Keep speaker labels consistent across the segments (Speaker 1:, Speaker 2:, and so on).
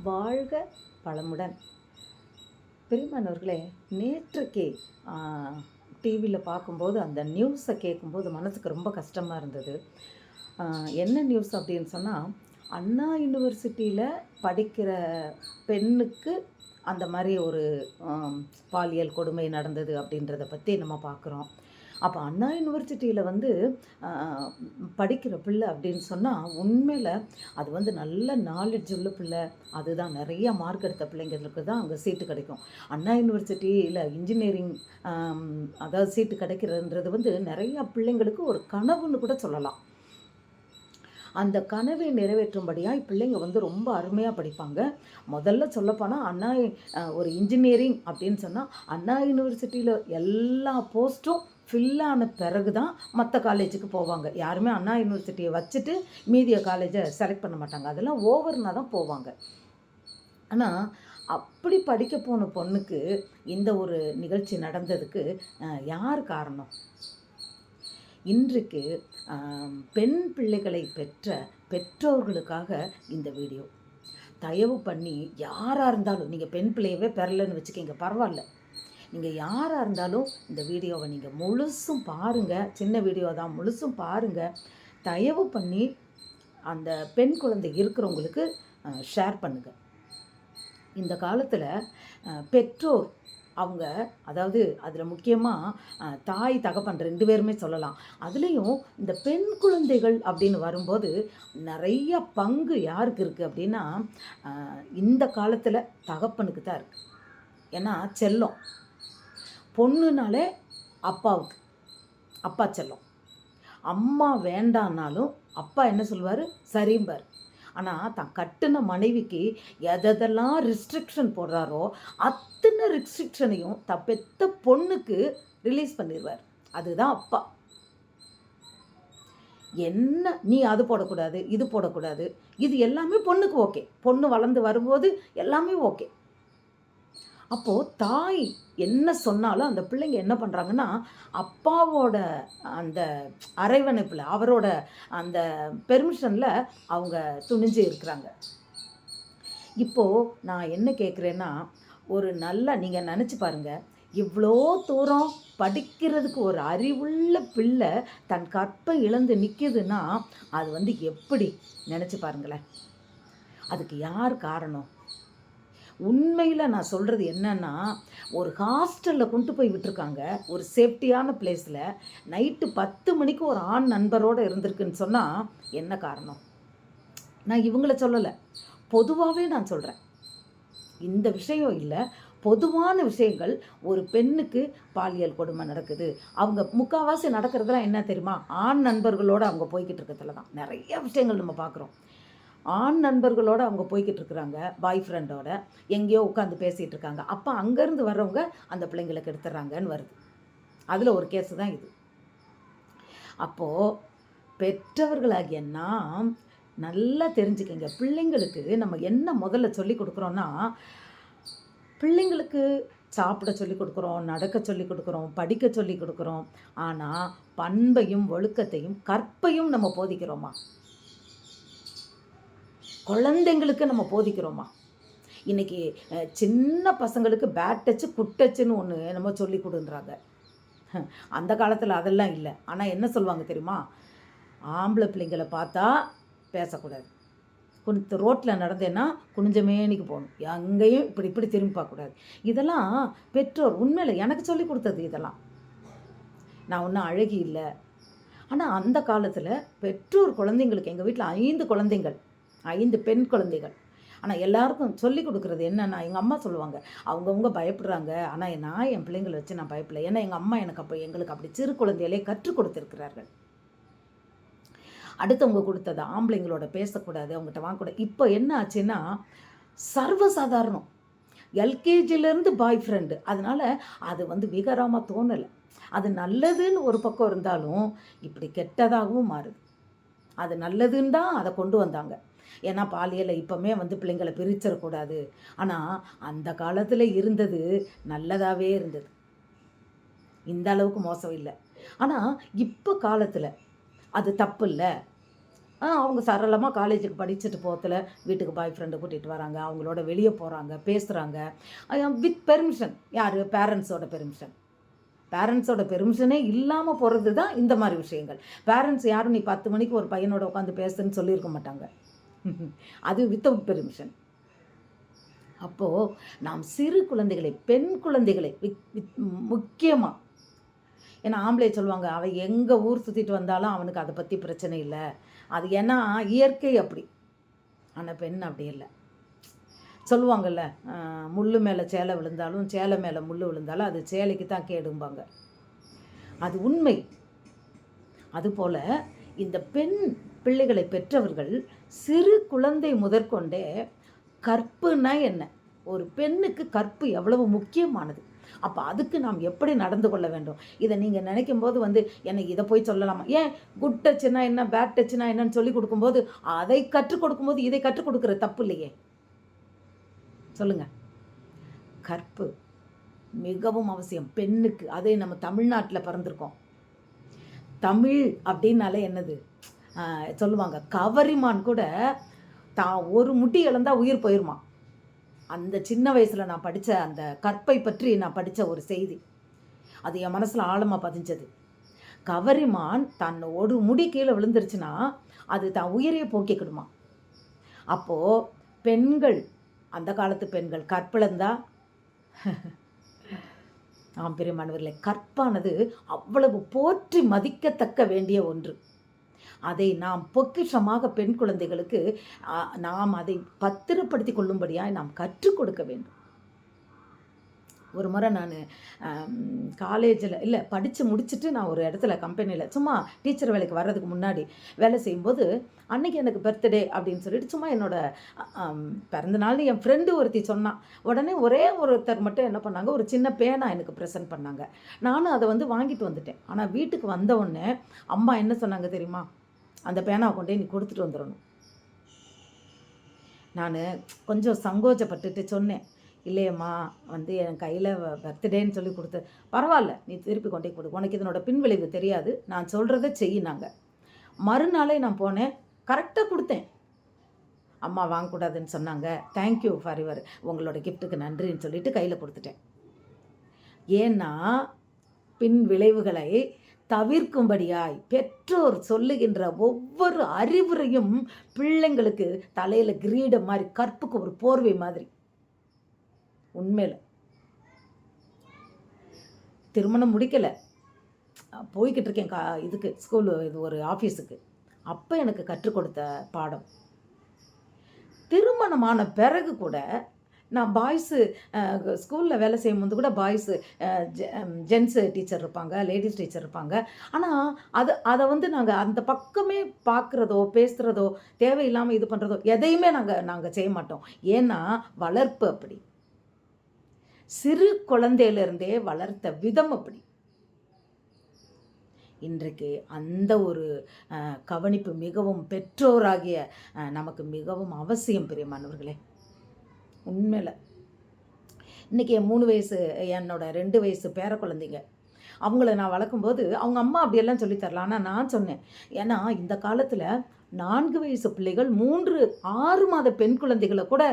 Speaker 1: வாழ்க வளமுடன். பிரியமானவர்களே, நேற்றைக்கு டிவியில் பார்க்கும்போது அந்த நியூஸை கேட்கும்போது மனதுக்கு ரொம்ப கஷ்டமாக இருந்தது. என்ன நியூஸ் அப்படின்னு சொன்னால், அண்ணா யூனிவர்சிட்டியில் படிக்கிற பெண்ணுக்கு அந்த மாதிரி ஒரு பாலியல் கொடுமை நடந்தது அப்படின்றத பற்றி நம்ம பார்க்குறோம். அப்போ அண்ணா யூனிவர்சிட்டியில் படிக்கிற பிள்ளை அப்படின்னு சொன்னால் உண்மையில் அது நல்ல நாலேஜ் உள்ள பிள்ளை. அதுதான் நிறைய மார்க் எடுத்த பிள்ளைங்களுக்கு தான் அங்கே சீட்டு கிடைக்கும். அண்ணா யூனிவர்சிட்டியில் இன்ஜினியரிங் அதாவது சீட்டு கிடைக்கிறதுன்றது நிறையா பிள்ளைங்களுக்கு ஒரு கனவுன்னு கூட சொல்லலாம். அந்த கனவை நிறைவேற்றும்படியாக பிள்ளைங்க ரொம்ப அருமையாக படிப்பாங்க. முதல்ல சொல்லப்போனால் அண்ணா ஒரு இன்ஜினியரிங் அப்படின்னு சொன்னால் அண்ணா யூனிவர்சிட்டியில் எல்லா போஸ்ட்டும் ஃபில்லான பிறகு தான் மற்ற காலேஜுக்கு போவாங்க. யாருமே அண்ணா யூனிவர்சிட்டியை வச்சுட்டு மீதிய காலேஜை செலக்ட் பண்ண மாட்டாங்க. அதெல்லாம் ஓவர்னால் தான் போவாங்க. ஆனால் அப்படி படிக்க போன பொண்ணுக்கு இந்த ஒரு நிகழ்ச்சி நடந்ததுக்கு யார் காரணம்? இன்றைக்கு பெண் பிள்ளைகளை பெற்ற பெற்றோர்களுக்காக இந்த வீடியோ. தயவு பண்ணி யாராக இருந்தாலும், நீங்கள் பெண் பிள்ளையவே பெறலைன்னு வச்சுக்கிங்க, பரவாயில்ல, நீங்கள் யாராக இருந்தாலும் இந்த வீடியோவை நீங்கள் முழுசும் பாருங்கள். சின்ன வீடியோ தான், முழுசும் பாருங்கள். தயவு பண்ணி அந்த பெண் குழந்தை இருக்கிறவங்களுக்கு ஷேர் பண்ணுங்கள். இந்த காலத்தில் பெற்றோர் அவங்க அதாவது அதில் முக்கியமாக தாய் தகப்பன் 2 பேருமே சொல்லலாம். அதுலேயும் இந்த பெண் குழந்தைகள் அப்படின்னு வரும்போது நிறைய பங்கு யாருக்கு இருக்குது அப்படின்னா இந்த காலத்தில் தகப்பனுக்கு தான் இருக்குது. ஏன்னா செல்லம், பொண்ணுனாலே அப்பாவுக்கு, அப்பா செல்லம். அம்மா வேண்டான்னாலும் அப்பா என்ன சொல்லுவார்? சரிம்பார். ஆனால் தான் கட்டின மனைவிக்கு எதெல்லாம் ரிஸ்ட்ரிக்ஷன் போடுறாரோ அத்தனை ரிஸ்ட்ரிக்ஷனையும் பெத்த பொண்ணுக்கு ரிலீஸ் பண்ணிடுவார். அதுதான் அப்பா. என்ன நீ அது போடக்கூடாது, இது போடக்கூடாது, இது எல்லாமே பொண்ணுக்கு ஓகே. பொண்ணு வளர்ந்து வரும்போது எல்லாமே ஓகே. அப்போது தாய் என்ன சொன்னாலும் அந்த பிள்ளைங்க என்ன பண்ணுறாங்கன்னா அப்பாவோட அந்த அரவணைப்பில், அவரோட அந்த பெர்மிஷனில் அவங்க துணிஞ்சு இருக்கிறாங்க. இப்போது நான் என்ன கேட்குறேன்னா, ஒரு நல்ல நீங்கள் நினச்சி பாருங்கள், இவ்வளோ தூரம் படிக்கிறதுக்கு ஒரு அறிவுள்ள பிள்ளை தன் கற்பை இழந்து நிற்கிதுன்னா அது எப்படி நினச்சி பாருங்களேன். அதுக்கு யார் காரணம்? உண்மையில் நான் சொல்கிறது என்னென்னா, ஒரு ஹாஸ்டலில் கொண்டு போய் விட்டுருக்காங்க, ஒரு சேஃப்டியான பிளேஸில். நைட்டு 10 மணிக்கு ஒரு ஆண் நண்பரோடு இருந்திருக்குன்னு சொன்னால் என்ன காரணம்? நான் இவங்கள சொல்லலை, பொதுவாகவே நான் சொல்கிறேன். இந்த விஷயம் இல்லை, பொதுவான விஷயங்கள். ஒரு பெண்ணுக்கு பாலியல் கொடுமை நடக்குது. அவங்க முக்கால்வாசி நடக்கிறதுலாம் என்ன தெரியுமா? ஆண் நண்பர்களோடு அவங்க போய்கிட்டு இருக்கிறதுல தான் நிறைய விஷயங்கள் நம்ம பார்க்குறோம். ஆண் நண்பர்களோடு அவங்க போய்கிட்டு இருக்கிறாங்க, பாய் ஃப்ரெண்டோட எங்கேயோ உட்காந்து பேசிகிட்டு இருக்காங்க. அப்போ அங்கேருந்து வர்றவங்க அந்த பிள்ளைங்களுக்கு எடுத்துடுறாங்கன்னு வருது. அதில் ஒரு கேஸு தான் இது. அப்போது பெற்றவர்களாகிய நாம் நல்லா தெரிஞ்சுக்கங்க, பிள்ளைங்களுக்கு நம்ம என்ன முதல்ல சொல்லி கொடுக்குறோன்னா, பிள்ளைங்களுக்கு சாப்பிட சொல்லி கொடுக்குறோம், நடக்க சொல்லி கொடுக்குறோம், படிக்க சொல்லி கொடுக்குறோம். ஆனால் பண்பையும் ஒழுக்கத்தையும் கற்பையும் நம்ம போதிக்கிறோமா? குழந்தைங்களுக்கு நம்ம போதிக்கிறோமா? இன்றைக்கி சின்ன பசங்களுக்கு பேட் டச்சு குட் டச்சுன்னு ஒன்று நம்ம சொல்லி கொடுன்றாங்க. அந்த காலத்தில் அதெல்லாம் இல்லை. ஆனால் என்ன சொல்லுவாங்க தெரியுமா? ஆம்பளை பிள்ளைங்களை பார்த்தா பேசக்கூடாது, கொஞ்சம் ரோட்டில் நடந்தேன்னா குனிஞ்ச மேனிக்கு போகணும், எங்கேயும் இப்படி இப்படி திரும்பி பார்க்கக்கூடாது. இதெல்லாம் பெற்றோர் உண்மையில் எனக்கு சொல்லி கொடுத்தது. இதெல்லாம் நான் ஒன்றும் அழகி இல்லை. ஆனால் அந்த காலத்தில் பெற்றோர் குழந்தைங்களுக்கு, எங்கள் வீட்டில் 5 குழந்தைங்கள், 5 பெண் குழந்தைகள். ஆனால் எல்லாருக்கும் சொல்லி கொடுக்குறது என்னென்னா, எங்கள் அம்மா சொல்லுவாங்க, அவங்கவுங்க பயப்படுறாங்க, ஆனால் நான் என் பிள்ளைங்களை வச்சு நான் பயப்படல. ஏன்னா எங்கள் அம்மா எங்களுக்கு அப்படி சிறு குழந்தையிலே கற்றுக் கொடுத்துருக்கிறார்கள். அடுத்தவங்க கொடுத்தது ஆம்பளைங்களோட பேசக்கூடாது, அவங்ககிட்ட வாங்கக்கூடாது. இப்போ என்ன ஆச்சுன்னா சர்வசாதாரணம். எல்கேஜிலேருந்து பாய் ஃப்ரெண்டு. அதனால் அது விகாரமாக தோணலை. அது நல்லதுன்னு ஒரு பக்கம் இருந்தாலும் இப்படி கெட்டதாகவும் மாறுது. அது நல்லதுன்னு தான் அதை கொண்டு வந்தாங்க. ஏன்னா பாலியலை இப்போமே பிள்ளைங்களை பிரிச்சிடக்கூடாது. ஆனால் அந்த காலத்தில் இருந்தது நல்லதாகவே இருந்தது, இந்த அளவுக்கு மோசம் இல்லை. ஆனால் இப்போ காலத்தில் அது தப்பு இல்லை, அவங்க சரளமாக காலேஜுக்கு படிச்சுட்டு போகிறதுல வீட்டுக்கு பாய் ஃப்ரெண்டை கூட்டிகிட்டு வராங்க, அவங்களோட வெளியே போகிறாங்க, பேசுகிறாங்க வித் பெர்மிஷன். யார்? பேரண்ட்ஸோட பெர்மிஷன். பேரண்ட்ஸோட பெர்மிஷனே இல்லாமல் போகிறது தான் இந்த மாதிரி விஷயங்கள். பேரண்ட்ஸ் யாரும் நீ 10 மணிக்கு ஒரு பையனோட உட்காந்து பேசுன்னு சொல்லியிருக்க மாட்டாங்க. அது வித்தவுட் பெர்மிஷன். அப்போது நாம் சிறு குழந்தைகளை, பெண் குழந்தைகளை முக்கியமாக, ஏன்னா ஆம்பளை சொல்லுவாங்க அவன் எங்கே ஊர் சுற்றிட்டு வந்தாலும் அவனுக்கு அதை பற்றி பிரச்சனை இல்லை, அது ஏன்னா இயற்கை அப்படி. ஆனால் பெண் அப்படி இல்லை. சொல்லுவாங்கள்ல, முள்ளு மேலே சேலை விழுந்தாலும் சேலை மேலே முள் விழுந்தாலும் அது சேலைக்கு தான் கேடும்பாங்க. அது உண்மை. அதுபோல் இந்த பெண் பிள்ளைகளை பெற்றவர்கள் சிறு குழந்தை முதற்கொண்டே கற்புனா என்ன, ஒரு பெண்ணுக்கு கற்பு எவ்வளவு முக்கியமானது, அப்போ அதுக்கு நாம் எப்படி நடந்து கொள்ள வேண்டும், இதை நீங்கள் நினைக்கும் போது எனக்கு இதை போய் சொல்லலாமா? ஏன் குட் டச்சுனா என்ன, பேட் டச்சுனா என்னன்னு சொல்லி கொடுக்கும்போது, அதை கற்றுக் கொடுக்கும்போது இதை கற்றுக் கொடுக்குற தப்பு இல்லையே? சொல்லுங்கள். கற்பு மிகவும் அவசியம் பெண்ணுக்கு. அதே நம்ம தமிழ்நாட்டில் பிறந்திருக்கோம். தமிழ் அப்படின்னாலே என்னது சொல்லுவாங்க, கவரிமான் கூட தான் ஒரு முடி இழந்தால் உயிர் போயிருமா. அந்த சின்ன வயசில் நான் படித்த அந்த கற்பை பற்றி நான் படித்த ஒரு செய்தி, அது என் மனசில் ஆழமாக பதிஞ்சது. கவரிமான் தன் ஒரு முடி கீழே விழுந்துருச்சுன்னா அது தான் உயிரையே போக்கிக்கிடுமா. அப்போது பெண்கள், அந்த காலத்து பெண்கள் கற்பிழந்தா பிரியமானவர்களே, கற்பானது அவ்வளவு போற்றி மதிக்கத்தக்க வேண்டிய ஒன்று. அதை நாம் பொக்கிஷமாக பெண் குழந்தைகளுக்கு நாம் அதை பத்திரப்படுத்தி கொள்ளும்படியாக நாம் கற்றுக் கொடுக்க வேண்டும். ஒரு முறை நான் காலேஜில் இல்லை படித்து முடிச்சுட்டு நான் ஒரு இடத்துல கம்பெனியில் சும்மா டீச்சர் வேலைக்கு வர்றதுக்கு முன்னாடி வேலை செய்யும்போது, அன்றைக்கி எனக்கு பர்த்டே அப்படின்னு சொல்லிட்டு சும்மா என்னோடய பிறந்தநாள்னு என் ஃப்ரெண்டு ஒருத்தி சொன்னான். உடனே ஒரே ஒருத்தர் மட்டும் என்ன பண்ணாங்க, ஒரு சின்ன பேனா எனக்கு ப்ரெசென்ட் பண்ணாங்க. நானும் அதை வாங்கிட்டு வந்துட்டேன். ஆனால் வீட்டுக்கு வந்த உடனே அம்மா என்ன சொன்னாங்க தெரியுமா? அந்த பேனாவை கொண்டே நீ கொடுத்துட்டு வந்துடணும். நான் கொஞ்சம் சங்கோச்சப்பட்டுட்டு சொன்னேன், இல்லையம்மா என் கையில் பர்த்டேன்னு சொல்லி கொடுத்து, பரவாயில்ல நீ திருப்பி கொண்டே கொடு, உனக்கு இதனோட பின்விளைவு தெரியாது, நான் சொல்கிறத செய்யினாங்க. மறுநாளே நான் போனேன், கரெக்டாக கொடுத்தேன். அம்மா வாங்கக்கூடாதுன்னு சொன்னாங்க, தேங்க்யூ ஃபார் யுவர் உங்களோட கிஃப்ட்டுக்கு நன்றின்னு சொல்லிட்டு கையில் கொடுத்துட்டேன். ஏன்னா பின் விளைவுகளை தவிர்க்கும்படியாய் பெற்றோர் சொல்லுகின்ற ஒவ்வொரு அறிவுரையும் பிள்ளைங்களுக்கு தலையில் கிரீடம் மாதிரி, கற்புக்கு ஒரு போர்வை மாதிரி. உண்மையில் திருமணம் முடிக்கலை, போய்கிட்டு இருக்கேன் இதுக்கு ஸ்கூலு, இது ஒரு ஆஃபீஸுக்கு. அப்போ எனக்கு கற்றுக் கொடுத்த பாடம், திருமணமான பிறகு கூட நான் பாய்ஸு ஸ்கூலில் வேலை செய்யும்போது கூட பாய்ஸு ஜென்ஸு டீச்சர் இருப்பாங்க, லேடிஸ் டீச்சர் இருப்பாங்க. ஆனால் அதை நாங்கள் அந்த பக்கமே பார்க்குறதோ பேசுகிறதோ தேவையில்லாமல் இது பண்ணுறதோ எதையுமே நாங்கள் செய்ய மாட்டோம். ஏன்னா வளர்ப்பு அப்படி, சிறு குழந்தையிலிருந்தே வளர்த்த விதம் அப்படி. இன்றைக்கு அந்த ஒரு கவனிப்பு மிகவும் பெற்றோராகிய நமக்கு மிகவும் அவசியம் பிரியமானவர்களே. உண்மையில் இன்றைக்கி என் 3 வயசு, என்னோட 2 வயசு பேர குழந்தைங்க, அவங்கள நான் வளர்க்கும்போது அவங்க அம்மா அப்படியெல்லாம் சொல்லித்தரலாம். ஆனால் நான் சொன்னேன், ஏன்னா இந்த காலத்தில் 4 வயசு பிள்ளைகள் 3-6 மாத பெண் குழந்தைகளை கூட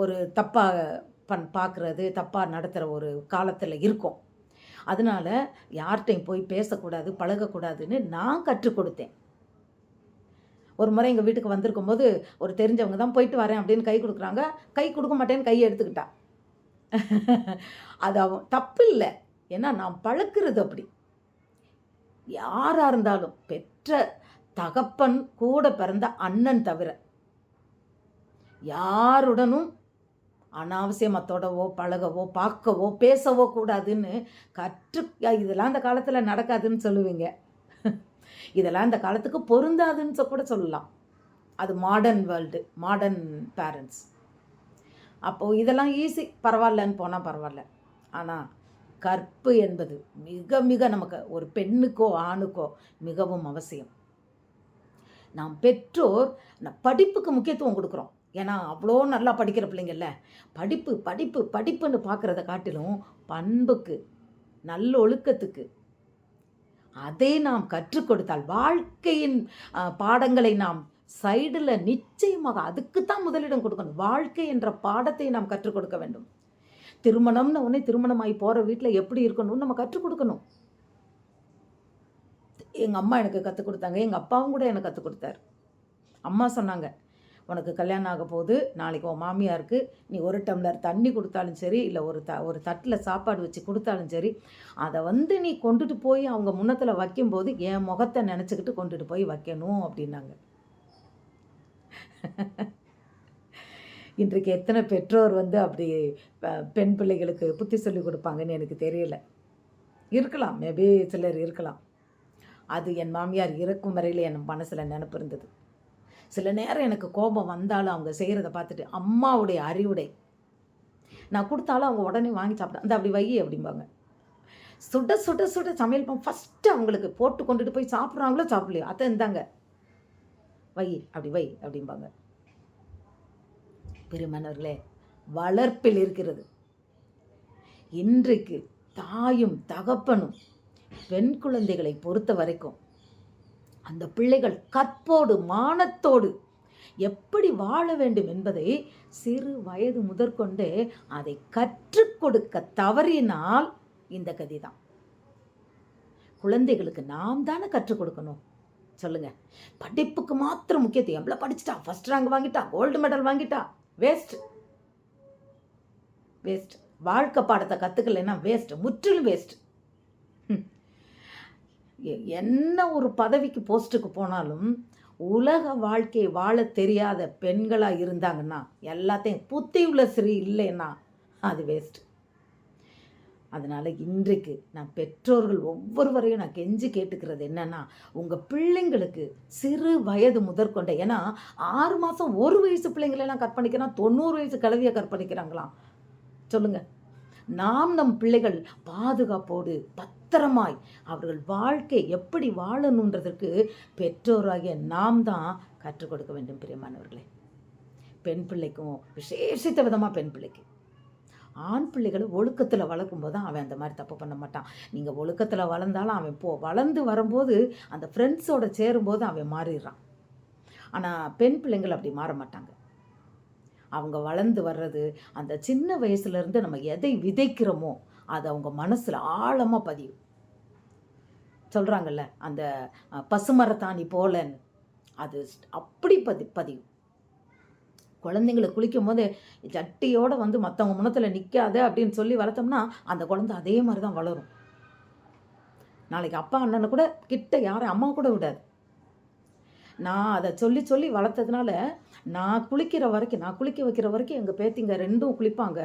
Speaker 1: ஒரு தப்பாக பார்க்குறது, தப்பாக நடத்துகிற ஒரு காலத்தில் இருக்கும். அதனால் யார்கிட்டையும் போய் பேசக்கூடாது, பழகக்கூடாதுன்னு நான் கற்றுக் கொடுத்தேன். ஒரு முறை எங்கள் வீட்டுக்கு வந்திருக்கும் போது ஒரு தெரிஞ்சவங்க தான், போயிட்டு வரேன் அப்படின்னு கை கொடுக்குறாங்க, கை கொடுக்க மாட்டேன்னு கையை எடுத்துக்கிட்டா. அது தப்பு இல்லை, ஏன்னா நான் பழக்கிறது அப்படி. யாராக இருந்தாலும் பெற்ற தகப்பன் கூட பிறந்த அண்ணன் தவிர யாருடனும் அனாவசியமாக தொடவோ பழகவோ பார்க்கவோ பேசவோ கூடாதுன்னு இதெல்லாம் இந்த காலத்தில் நடக்காதுன்னு சொல்லுவீங்க. இதெல்லாம் இந்த காலத்துக்கு பொருந்தாதுன்னு கூட சொல்லலாம். அது மாடர்ன் வேர்ல்டு, மாடர்ன் பேரண்ட்ஸ். அப்போது இதெல்லாம் ஈஸி, பரவாயில்லன்னு போனால் பரவாயில்ல. ஆனால் கற்பு என்பது மிக மிக நமக்கு ஒரு பெண்ணுக்கோ ஆணுக்கோ மிகவும் அவசியம். நாம் பெற்றோர் படிப்புக்கு முக்கியத்துவம் கொடுக்குறோம். ஏன்னா அவ்வளோ நல்லா படிக்கிற பிள்ளைங்கள்ல, படிப்பு படிப்பு படிப்புன்னு பார்க்குறத காட்டிலும் பண்புக்கு, நல்ல ஒழுக்கத்துக்கு, அதை நாம் கற்றுக் கொடுத்தால் வாழ்க்கையின் பாடங்களை நாம் சைடில் நிச்சயமாக அதுக்குத்தான் முதலிடம் கொடுக்கணும். வாழ்க்கை என்ற பாடத்தை நாம் கற்றுக் கொடுக்க வேண்டும். திருமணம்னு உடனே திருமணமாகி போகிற வீட்டில் எப்படி இருக்கணும்னு நம்ம கற்றுக் கொடுக்கணும். எங்கள் அம்மா எனக்கு கற்றுக் கொடுத்தாங்க, எங்கள் அப்பாவும் கூட எனக்கு கற்றுக் கொடுத்தாரு. அம்மா சொன்னாங்க, உனக்கு கல்யாணம் ஆக போகுது, நாளைக்கு உன் மாமியாருக்கு நீ ஒரு டம்ளர் தண்ணி கொடுத்தாலும் சரி, இல்லை ஒரு தட்டில் சாப்பாடு வச்சு கொடுத்தாலும் சரி, அதை நீ கொண்டுட்டு போய் அவங்க முன்னத்தில் வைக்கும்போது என் முகத்தை நினச்சிக்கிட்டு கொண்டுட்டு போய் வைக்கணும் அப்படின்னாங்க. இன்றைக்கு எத்தனை பெற்றோர் அப்படி பெண் பிள்ளைகளுக்கு புத்தி சொல்லி கொடுப்பாங்கன்னு எனக்கு தெரியல. இருக்கலாம், மேபி சிலர் இருக்கலாம். அது என் மாமியார் இறக்கும் வரையில் என் மனசில் நினப்பு இருந்தது. சில நேரம் எனக்கு கோபம் வந்தாலும் அவங்க செய்கிறத பார்த்துட்டு அம்மாவுடைய அறிவுடை நான் கொடுத்தாலும் அவங்க உடனே வாங்கி சாப்பிட்டேன். அந்த அப்படி வை அப்படிம்பாங்க. சுட சுட சுட சமையல் ஃபஸ்ட்டு அவங்களுக்கு போட்டு கொண்டுட்டு போய் சாப்பிட்றாங்களோ சாப்பிடலையோ அதை இருந்தாங்க வை அப்படி வை அப்படிம்பாங்க. பெருமனவர்களே, வளர்ப்பில் இருக்கிறது. இன்றைக்கு தாயும் தகப்பனும் பெண் குழந்தைகளை பொறுத்த வரைக்கும் அந்த பிள்ளைகள் கற்போடு மானத்தோடு எப்படி வாழ வேண்டும் என்பதை சிறு வயது முதற்கொண்டே அதை கற்றுக் கொடுக்க தவறினால் இந்த கதிதான். குழந்தைகளுக்கு நாம் தானே கற்றுக் கொடுக்கணும். சொல்லுங்க, படிப்புக்கு மாத்திரம் முக்கியத்துவம். எவ்வளோ படிச்சுட்டா, ஃபர்ஸ்ட் ரேங்க் வாங்கிட்டா, கோல்டு மெடல் வாங்கிட்டா, வேஸ்ட் வேஸ்ட். வாழ்க்கை பாடத்தை கற்றுக்கலைன்னா வேஸ்ட், முற்றிலும் வேஸ்ட். என்ன ஒரு பதவிக்கு போஸ்ட்டுக்கு போனாலும் உலக வாழ்க்கையை வாழ தெரியாத பெண்களாக இருந்தாங்கன்னா, எல்லாத்தையும் புத்தியுள்ள ஸ்ரீ இல்லைன்னா அது வேஸ்ட். அதனால் இன்றைக்கு நான் பெற்றோர்கள் ஒவ்வொருவரையும் நான் கெஞ்சி கேட்டுக்கிறது என்னன்னா, உங்கள் பிள்ளைங்களுக்கு சிறு வயது முதற்கொண்ட, ஏன்னா 6 மாதம் 1 வயசு பிள்ளைங்களெல்லாம் கற்பழிக்கிறான், 90 வயசு கிழவியை கற்பழிக்கிறாங்களாம். சொல்லுங்கள், நாம் நம் பிள்ளைகள் பாதுகாப்போடு பத்திரமாய் அவர்கள் வாழ்க்கை எப்படி வாழணுன்றதற்கு பெற்றோராகிய நாம் தான் கற்றுக் கொடுக்க வேண்டும். பிரியமானவர்களே, பெண் பிள்ளைக்கும் விசேஷித்த விதமாக பெண் பிள்ளைக்கு, ஆண் பிள்ளைகளை ஒழுக்கத்தில் வளர்க்கும் போது தான் அவன் அந்த மாதிரி தப்பு பண்ண மாட்டான். நீங்கள் ஒழுக்கத்தில் வளர்ந்தாலும் அவன் வளர்ந்து வரும்போது அந்த ஃப்ரெண்ட்ஸோடு சேரும்போது அவன் மாறிடுறான். ஆனால் பெண் பிள்ளைங்கள் அப்படி மாற மாட்டாங்க. அவங்க வளர்ந்து வர்றது அந்த சின்ன வயசுலேருந்து நம்ம எதை விதைக்கிறோமோ அது அவங்க மனசில் ஆழமாக பதியும். சொல்கிறாங்கல்ல, அந்த பசுமரத்தாணி போலன்னு, அது அப்படி பதியும். குழந்தைங்களை குளிக்கும் போது சட்டியோடு மற்றவங்க முன்னத்தில் நிற்காத அப்படின்னு சொல்லி வளர்த்தோம்னா அந்த குழந்தை அதே மாதிரி தான் வளரும். நாளைக்கு அப்பா அண்ணனை கூட கிட்ட யாரும் அம்மா கூட விடாது. நான் அதை சொல்லி சொல்லி வளர்த்ததுனால நான் குளிக்க வைக்கிற வரைக்கும் எங்கள் பேத்திங்க 2 குளிப்பாங்க.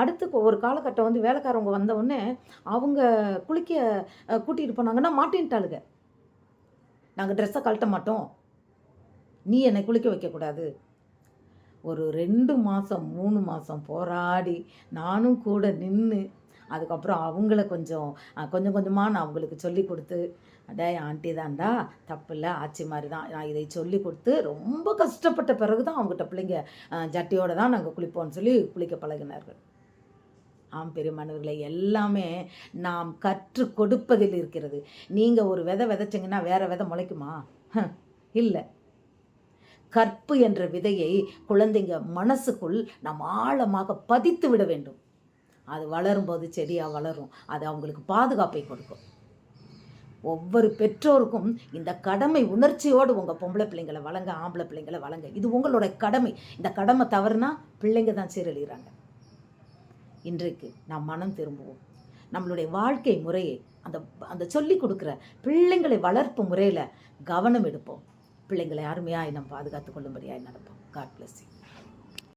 Speaker 1: அடுத்து ஒரு காலகட்டம் வேலைக்காரவங்க வந்தவுடனே அவங்க குளிக்க கூட்டிகிட்டு போனாங்கன்னா மாட்டேன்ட்டாளுங்க. நாங்கள் ட்ரெஸ்ஸை கழட்ட மாட்டோம், நீ என்னை குளிக்க வைக்கக்கூடாது. ஒரு 2 மாதம் 3 மாதம் போராடி நானும் கூட நின்று அதுக்கப்புறம் அவங்கள கொஞ்சம் கொஞ்சமாக நான் அவங்களுக்கு சொல்லி கொடுத்து, அடே ஆண்டி தான்டா, தப்பு இல்லை, ஆச்சி மாதிரி தான், நான் இதை சொல்லி கொடுத்து ரொம்ப கஷ்டப்பட்ட பிறகு தான் அவங்ககிட்ட பிள்ளைங்க ஜட்டியோடு தான் நாங்கள் குளிப்போம்னு சொல்லி குளிக்க பழகினார்கள். ஆம் பெரியமானவர்களை, எல்லாமே நாம் கற்று கொடுப்பதில் இருக்கிறது. நீங்கள் ஒரு விதை விதைச்சிங்கன்னா வேறு விதை முளைக்குமா? இல்லை. கற்பு என்ற விதையை குழந்தைங்க மனசுக்குள் நாம் ஆழமாக பதித்து விட வேண்டும். அது வளரும்போது செடியாக வளரும். அது அவங்களுக்கு பாதுகாப்பை கொடுக்கும். ஒவ்வொரு பெற்றோருக்கும் இந்த கடமை உணர்ச்சியோடு உங்கள் பொம்பளை பிள்ளைங்களை வளங்க, ஆம்பளை பிள்ளைங்களை வளங்க. இது உங்களோட கடமை. இந்த கடமை தவறுனா பிள்ளைங்க தான் சீரழிகிறாங்க. இன்றைக்கு நாம் மனம் திரும்புவோம். நம்மளுடைய வாழ்க்கை முறையை அந்த சொல்லி கொடுக்குற பிள்ளைங்களை வளர்ப்பு முறையில் கவனம் எடுப்போம். பிள்ளைங்களை அருமையாக நாம் பாதுகாத்து கொள்ளும்படியாக நடப்போம். God bless you.